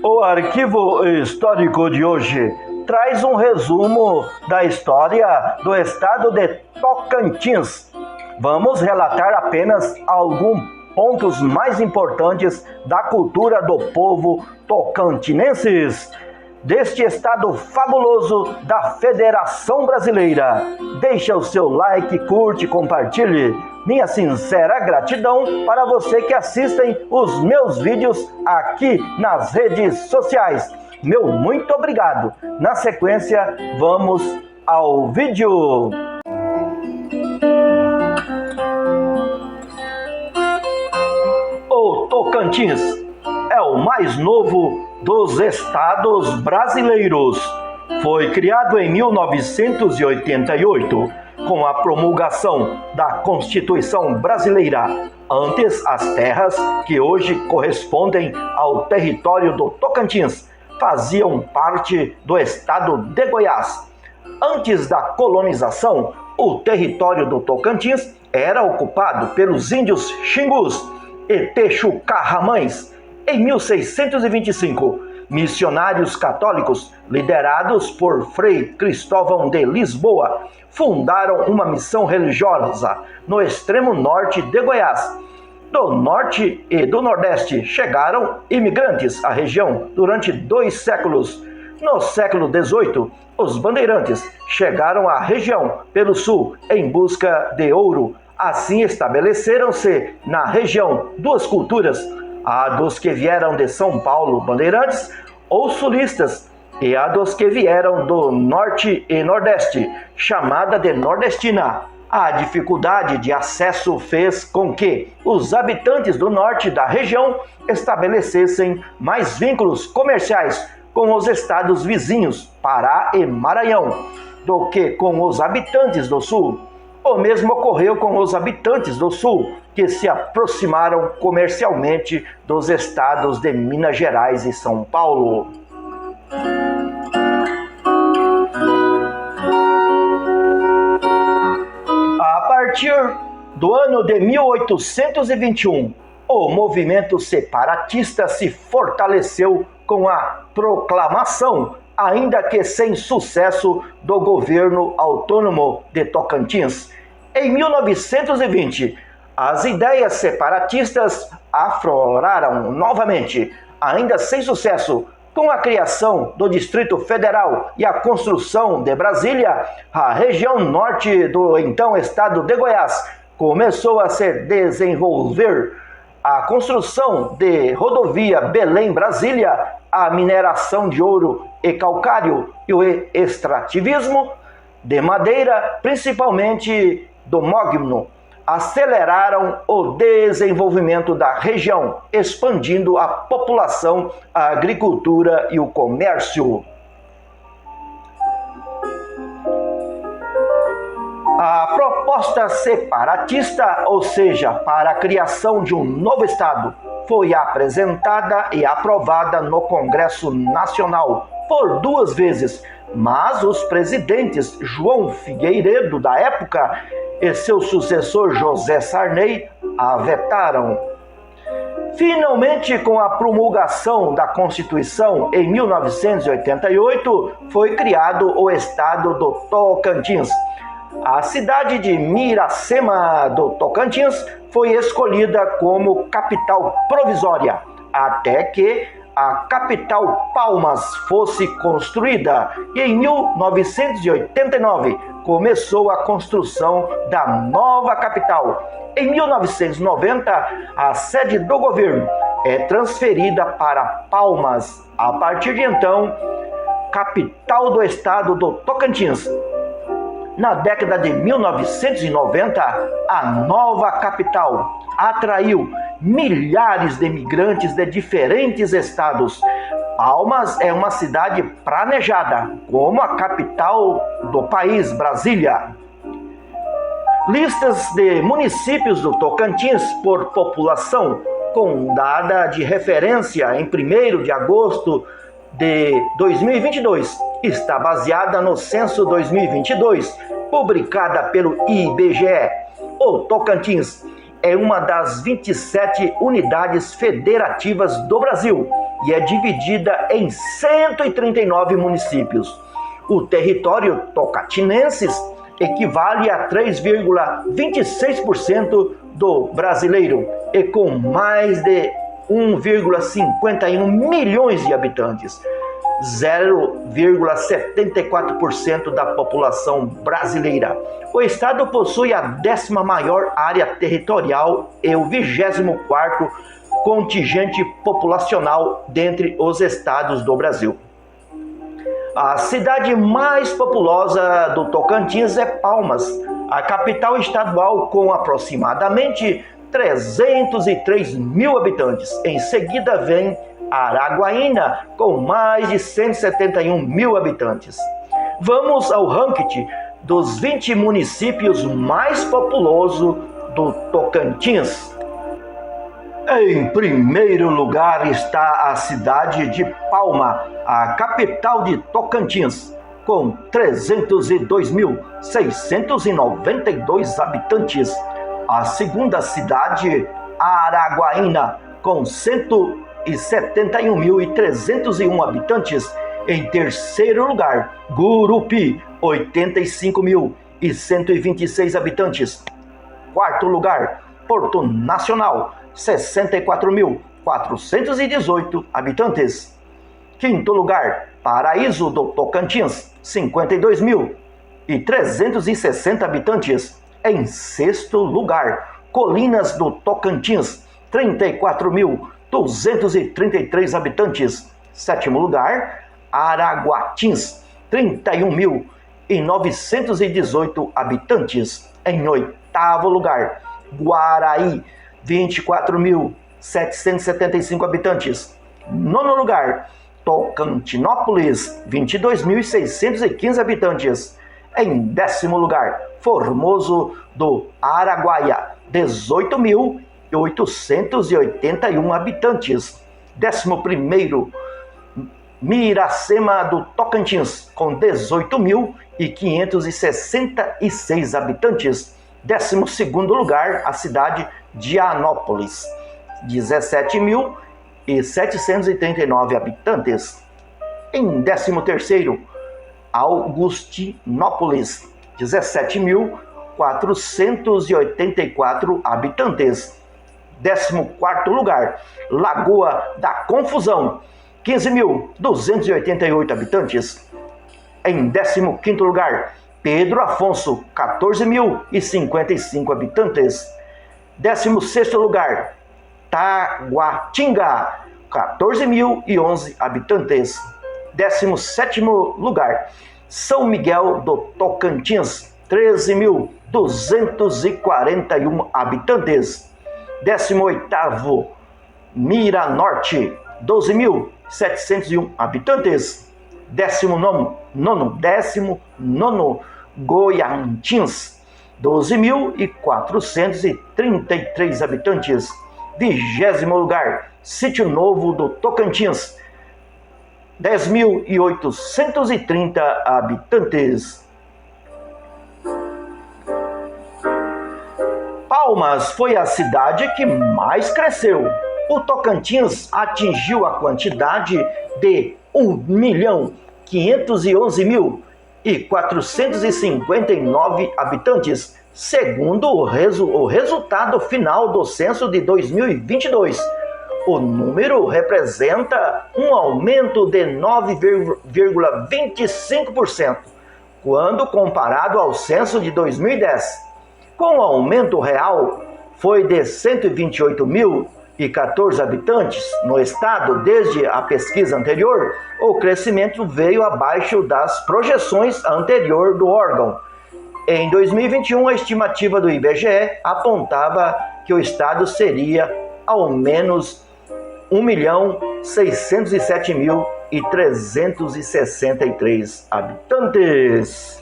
O arquivo histórico de hoje traz um resumo da história do estado de Tocantins. Vamos relatar apenas alguns pontos mais importantes da cultura do povo tocantinenses, deste estado fabuloso da Federação Brasileira. Deixa o seu like, curte, compartilhe. Minha sincera gratidão para você que assistem os meus vídeos aqui nas redes sociais. Meu muito obrigado. Na sequência, vamos ao vídeo. O Tocantins é o mais novo dos estados brasileiros. Foi criado em 1988, com a promulgação da Constituição Brasileira. Antes, as terras que hoje correspondem ao território do Tocantins faziam parte do estado de Goiás. Antes da colonização, o território do Tocantins era ocupado pelos índios Xingus e Texucarramães. Em 1625, missionários católicos, liderados por Frei Cristóvão de Lisboa, fundaram uma missão religiosa no extremo norte de Goiás. Do norte e do nordeste chegaram imigrantes à região durante 2 séculos. No século XVIII, os bandeirantes chegaram à região pelo sul em busca de ouro. Assim estabeleceram-se na região 2 culturas, a dos que vieram de São Paulo, bandeirantes ou sulistas, e a dos que vieram do norte e nordeste, chamada de nordestina. A dificuldade de acesso fez com que os habitantes do norte da região estabelecessem mais vínculos comerciais com os estados vizinhos, Pará e Maranhão, do que com os habitantes do sul. O mesmo ocorreu com os habitantes do sul, que se aproximaram comercialmente dos estados de Minas Gerais e São Paulo. A partir do ano de 1821, o movimento separatista se fortaleceu com a proclamação, ainda que sem sucesso, do governo autônomo de Tocantins. Em 1920, as ideias separatistas afloraram novamente, ainda sem sucesso. Com a criação do Distrito Federal e a construção de Brasília, a região norte do então estado de Goiás começou a se desenvolver. A construção de rodovia Belém-Brasília, a mineração de ouro e calcário e o extrativismo de madeira, principalmente do mogno, aceleraram o desenvolvimento da região, expandindo a população, a agricultura e o comércio. A proposta separatista, ou seja, para a criação de um novo estado, foi apresentada e aprovada no Congresso Nacional por 2 vezes, mas os presidentes João Figueiredo, da época, e seu sucessor José Sarney a vetaram. Finalmente, com a promulgação da Constituição em 1988, foi criado o estado do Tocantins. A cidade de Miracema do Tocantins foi escolhida como capital provisória, até que a capital Palmas fosse construída, e em 1989 começou a construção da nova capital. Em 1990, a sede do governo é transferida para Palmas. A partir de então, capital do estado do Tocantins. Na década de 1990, a nova capital atraiu milhares de imigrantes de diferentes estados. Palmas é uma cidade planejada como a capital do país, Brasília. Listas de municípios do Tocantins por população, com data de referência em 1º de agosto de 2022, está baseada no Censo 2022, publicada pelo IBGE. O Tocantins é uma das 27 unidades federativas do Brasil e é dividida em 139 municípios. O território tocantinense equivale a 3,26% do brasileiro e com mais de 1,51 milhões de habitantes, 0,74% da população brasileira. O estado possui a 10ª maior área territorial e o 24º contingente populacional dentre os estados do Brasil. A cidade mais populosa do Tocantins é Palmas, a capital estadual, com aproximadamente 303 mil habitantes. Em seguida vem Araguaína, com mais de 171 mil habitantes. Vamos ao ranking dos 20 municípios mais populosos do Tocantins. Em primeiro lugar está a cidade de Palma, a capital de Tocantins, com 302.692 habitantes. A segunda cidade, Araguaína, com 171.301 habitantes. Em terceiro lugar, Gurupi, 85.126 habitantes. Quarto lugar, Porto Nacional, 64.418 habitantes. Quinto lugar, Paraíso do Tocantins, 52.360 habitantes. Em sexto lugar, Colinas do Tocantins, 34.233 habitantes. Sétimo lugar, Araguatins, 31.918 habitantes. Em oitavo lugar, Guaraí, 24.775 habitantes. Nono lugar, Tocantinópolis, 22.615 habitantes. Em décimo lugar, Formoso do Araguaia, 18.881 habitantes. 11º, Miracema do Tocantins, com 18.566 habitantes. 12º lugar, a cidade de Anópolis, 17.739 habitantes. Em 13º, Augustinópolis, 17.484 habitantes. 14º lugar, Lagoa da Confusão, 15.288 habitantes. Em 15º lugar, Pedro Afonso, 14.055 habitantes. 16º lugar, Taguatinga, 14.011 habitantes. 17º lugar, São Miguel do Tocantins, 13.241 habitantes. 18º, Miranorte, 12.701 habitantes. 19º, Goiantins, 12.433 habitantes. 20º lugar, Sítio Novo do Tocantins, 10.830 habitantes. Palmas foi a cidade que mais cresceu. O Tocantins atingiu a quantidade de 1.511.459 habitantes, segundo o resultado final do censo de 2022. O número representa um aumento de 9,25%, quando comparado ao censo de 2010. Com o aumento real, foi de 128.014 habitantes no estado desde a pesquisa anterior. O crescimento veio abaixo das projeções anteriores do órgão. Em 2021, a estimativa do IBGE apontava que o estado seria ao menos 1.607.363 habitantes.